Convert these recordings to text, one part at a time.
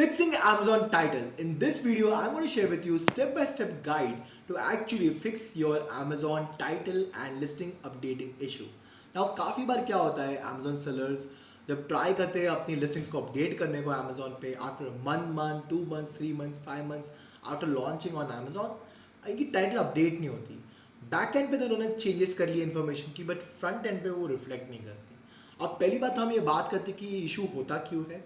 Fixing Amazon title. In this video, I'm going to share with you step-by-step guide to actually fix your Amazon title and listing updating issue. Now काफ़ी बार क्या होता है Amazon sellers जब try करते हैं अपनी listings को update करने को Amazon पे after 1 month, 2 months, 3 months, 5 months after launching on Amazon इनकी टाइटल अपडेट नहीं होती. बैक एंड पे तो उन्होंने चेंजेस कर लिए इन्फॉर्मेशन की बट फ्रंट एंड पे वो रिफ्लेक्ट नहीं करती. अब पहली बात तो हम ये बात करते कि ये इशू होता क्यों है,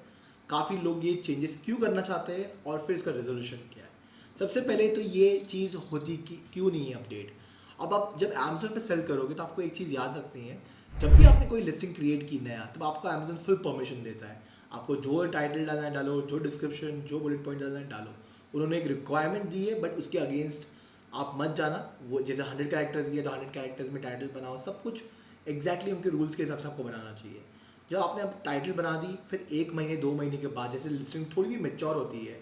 काफ़ी लोग ये चेंजेस क्यों करना चाहते हैं और फिर इसका रेजोल्यूशन क्या है. सबसे पहले तो ये चीज़ होती कि क्यों नहीं है अपडेट. अब आप जब अमेजोन पे सेल करोगे तो आपको एक चीज़ याद रखनी है, जब भी आपने कोई लिस्टिंग क्रिएट की नया तब आपको अमेजोन फुल परमिशन देता है. आपको जो टाइटल डालना है डालो, जो डिस्क्रिप्शन जो बुलेट पॉइंट डालना है डालो. उन्होंने एक रिक्वायरमेंट दी है बट उसके अगेंस्ट आप मत जाना. वो जैसे 100 कैरेक्टर्स दिए तो 100 कैरेक्टर्स में टाइटल बनाओ, सब कुछ एग्जैक्टली उनके रूल्स के हिसाब से आपको बनाना चाहिए. जब आपने अब टाइटल बना दी फिर 1 महीने 2 महीने के बाद जैसे लिस्टिंग थोड़ी भी मेच्योर होती है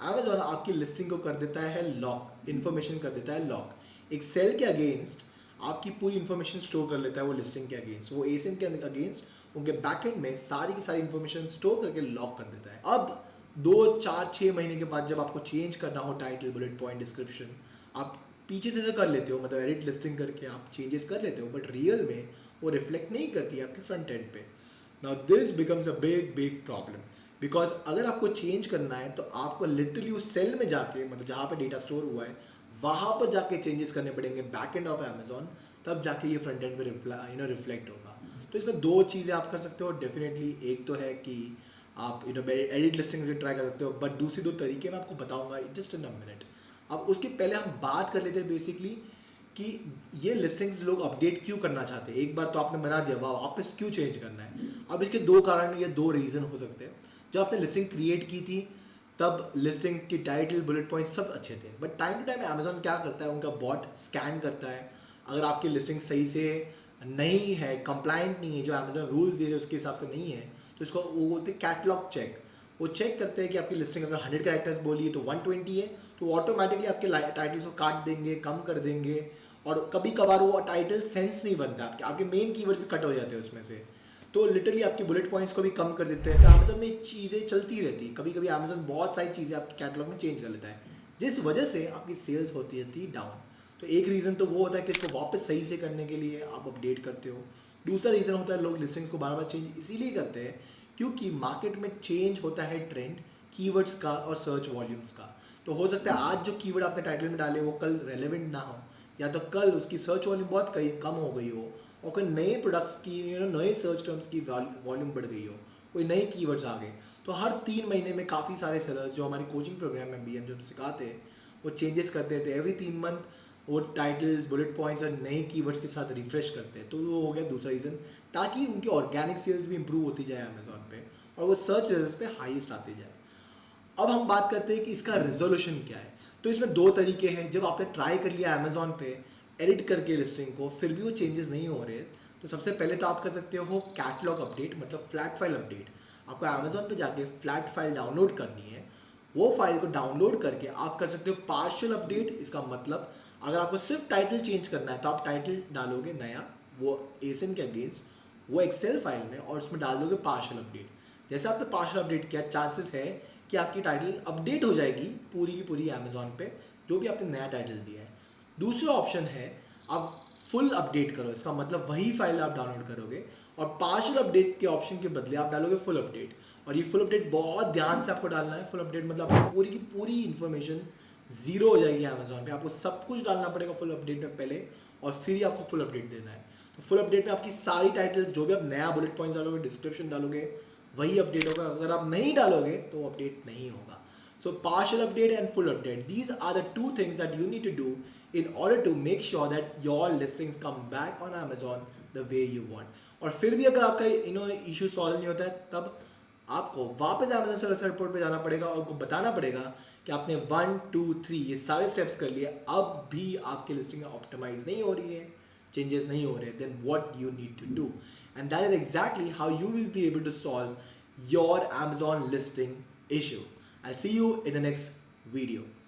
अमेजोन आपकी लिस्टिंग को कर देता है लॉक, इन्फॉर्मेशन कर देता है लॉक. एक सेल के अगेंस्ट आपकी पूरी इन्फॉर्मेशन स्टोर कर लेता है वो लिस्टिंग के अगेंस्ट, वो एसिन के अगेंस्ट उनके बैकएंड में सारी की सारी इन्फॉर्मेशन स्टोर करके लॉक कर देता है. अब 2 4 6 महीने के बाद जब आपको चेंज करना हो टाइटल बुलेट पॉइंट डिस्क्रिप्शन आप पीछे से कर लेते हो, मतलब एडिट लिस्टिंग करके आप चेंजेस कर लेते हो बट रियल में वो रिफ्लेक्ट नहीं करती है आपके फ्रंट एंड पे. Now this becomes a big problem because अगर आपको चेंज करना है तो आपको लिटरली उस सेल में जाके, मतलब जहाँ पे डेटा स्टोर हुआ है वहाँ पर जाके चेंजेस करने पड़ेंगे बैक एंड ऑफ अमेजोन, तब जाके ये फ्रंट एंड पे रिफ्लेक्ट होगा. तो इसमें 2 चीज़ें आप कर सकते हो डेफिनेटली. एक तो है कि आप एडिट लिस्टिंग ट्राई कर सकते हो बट दूसरी 2 तरीके मैं आपको बताऊंगा जस्ट इन अ मिनट. अब उसके पहले हम बात कर लेते हैं बेसिकली कि ये लिस्टिंग्स लोग अपडेट क्यों करना चाहते हैं. एक बार तो आपने बना दिया, वापस क्यों चेंज करना है. अब इसके 2 कारण या 2 रीज़न हो सकते हैं. जब आपने लिस्टिंग क्रिएट की थी तब लिस्टिंग की टाइटल बुलेट पॉइंट सब अच्छे थे but time to time Amazon क्या करता है, उनका बॉट स्कैन करता है. अगर आपकी लिस्टिंग सही से नहीं है, कंप्लाइंट नहीं है, जो अमेजोन रूल्स दे रहे हैं उसके हिसाब से नहीं है, तो इसको वो बोलते हैं कैटलॉग चेक. वो चेक करते हैं कि आपकी लिस्टिंग अगर 100 कैरेक्टर्स बोली है तो 120 है तो ऑटोमेटिकली आपके टाइटल्स को काट देंगे, कम कर देंगे. और कभी कभार वो टाइटल सेंस नहीं बनता, आपके मेन कीवर्ड्स भी कट हो जाते हैं उसमें से, तो लिटरली आपकी बुलेट पॉइंट्स को भी कम कर देते हैं. तो अमेजोन में चीज़ें चलती रहती, कभी कभी अमेजोन बहुत सारी चीज़ें आपके कैटलॉग में चेंज कर लेता है जिस वजह से आपकी सेल्स होती रहती है डाउन. तो एक रीज़न तो वो होता है कि इसको वापस सही से करने के लिए आप अपडेट करते हो. दूसरा रीज़न होता है लोग लिस्टिंग्स को बार बार चेंज इसीलिए करते हैं क्योंकि मार्केट में चेंज होता है ट्रेंड कीवर्ड्स का और सर्च वॉल्यूम्स का. तो हो सकता है आज जो कीवर्ड आपने टाइटल में डाले वो कल रेलेवेंट ना हो, या तो कल उसकी सर्च वॉल्यूम बहुत कम हो गई हो और कोई नए प्रोडक्ट्स की नए सर्च टर्म्स की वॉल्यूम बढ़ गई हो, कोई नए कीवर्ड्स आ गए. तो हर 3 महीने में काफ़ी सारे सेलर्स जो हमारी कोचिंग प्रोग्राम में भी हम जब सिखाते हैं वो चेंजेस करते रहते हैं. एवरी 3 मंथ वो टाइटल्स बुलेट पॉइंट्स और नए कीवर्ड्स के साथ रिफ्रेश करते हैं. तो वो हो गया दूसरा रीज़न, ताकि उनकी ऑर्गेनिक सेल्स भी इंप्रूव होती जाए अमेजोन पे और वो सर्च रिजल्ट्स पे हाईएस्ट आती जाए. अब हम बात करते हैं कि इसका रेजोल्यूशन क्या है. तो इसमें 2 तरीके हैं. जब आपने ट्राई कर लिया अमेजोन पे एडिट करके लिस्टिंग को फिर भी वो चेंजेस नहीं हो रहे तो सबसे पहले तो आप कर सकते हो कैटलॉग अपडेट, मतलब फ्लैट फाइल अपडेट. आपको अमेजोन पे जाके फ्लैट फाइल डाउनलोड करनी है. वो फाइल को डाउनलोड करके आप कर सकते हो पार्शियल अपडेट. इसका मतलब अगर आपको सिर्फ टाइटल चेंज करना है तो आप टाइटल डालोगे नया वो एसिन के अगेंस्ट वो एक्सेल फाइल में और उसमें डाल दोगे पार्शियल अपडेट. जैसे आपने पार्शियल अपडेट किया चांसेस है कि आपकी टाइटल अपडेट हो जाएगी पूरी की पूरी अमेजोन पे जो भी आपने नया टाइटल दिया है. दूसरा ऑप्शन है आप फुल अपडेट करो. इसका मतलब वही फाइल आप डाउनलोड करोगे और पार्शियल अपडेट के ऑप्शन के बदले आप डालोगे फुल अपडेट. और ये फुल अपडेट बहुत ध्यान से आपको डालना है. फुल अपडेट मतलब आपको पूरी की पूरी इन्फॉर्मेशन जीरो हो जाएगी अमेजोन पे. आपको सब कुछ डालना पड़ेगा फुल अपडेट में पहले और फिर ही आपको फुल अपडेट देना है. तो फुल अपडेट में आपकी सारी टाइटल्स जो भी आप नया बुलेट पॉइंट्स डालोगे, डिस्क्रिप्शन डालोगे, वही अपडेट होगा. अगर आप नहीं डालोगे तो अपडेट नहीं होगा. So partial update and full update, these are the 2 things that you need to do in order to make sure that your listings come back on Amazon the way you want. और फिर भी अगर आपका issue solve नहीं होता है तब आपको वापस Amazon सर्विस रिपोर्ट पे जाना पड़ेगा और उनको बताना पड़ेगा कि आपने 1 2 3 ये सारे स्टेप्स कर लिए, अब भी आपकी लिस्टिंग ऑप्टिमाइज नहीं हो रही है, चेंजेस नहीं हो रहे, then what you need to do. And that is exactly how you will be able to solve your Amazon listing issue. I'll see you in the next video.